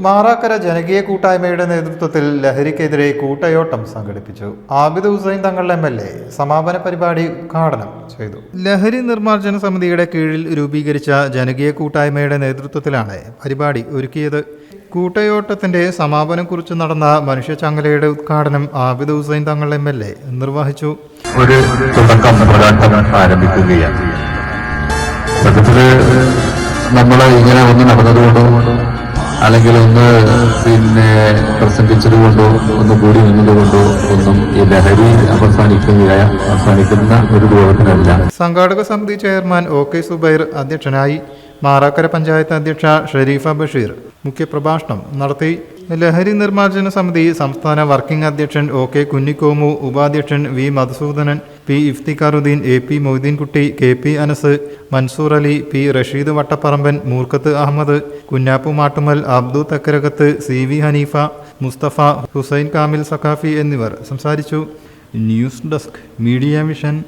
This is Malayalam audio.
മാറാക്കര ജനകീയ കൂട്ടായ്മയുടെ നേതൃത്വത്തിൽ ലഹരിക്കെതിരെ കൂട്ടയോട്ടം സംഘടിപ്പിച്ചു. ആബിദ് ഹുസൈൻ തങ്ങൾ MLA സമാപന പരിപാടി ഉദ്ഘാടനം ചെയ്തു. ലഹരി നിർമ്മാർജ്ജന സമിതിയുടെ കീഴിൽ രൂപീകരിച്ച ജനകീയ കൂട്ടായ്മയുടെ നേതൃത്വത്തിലാണ് പരിപാടി ഒരുക്കിയത്. കൂട്ടയോട്ടത്തിന്റെ സമാപനം കുറിച്ച് നടന്ന മനുഷ്യചങ്ങലയുടെ ഉദ്ഘാടനം ആബിദ് ഹുസൈൻ തങ്ങൾ MLA നിർവഹിച്ചു. ഒരു തുടക്കം പോരാട്ടം ആരംഭിക്കുകയാണ്. നമ്മൾ ഇങ്ങനെ ഒന്ന് നടന്നതുകൊണ്ടോ അല്ലെങ്കിൽ ഒന്ന് പ്രസംഗിച്ചതുകൊണ്ടോ ഒന്ന് കൂടി നിന്നതുകൊണ്ടോ ഒന്നും ഈ ലഹരി അവസാനിക്കുന്ന ഒരു രൂപത്തിനല്ല. സംഘാടക സമിതി ചെയർമാൻ OK സുബൈർ അധ്യക്ഷനായി. മാറാക്കര പഞ്ചായത്ത് അധ്യക്ഷ ഷരീഫ ബഷീർ മുഖ്യപ്രഭാഷണം നടത്തി. ലഹരി നിർമ്മാർജ്ജന സമിതി സംസ്ഥാന വർക്കിംഗ് അധ്യക്ഷൻ OK കുഞ്ഞിക്കോമു, ഉപാധ്യക്ഷൻ V Madhusoodanan, P Iftikharuddin, AP Moideenkutty, KP Anas, Mansoor Ali, P Rasheed Vattapparamban, Moorkath Ahmed, Kunjappu Mattumal, Abdu തക്കരകത്ത്, CV Haneefa, Mustafa, Hussain Kamil Saqafi എന്നിവർ സംസാരിച്ചു. News desk, media vision.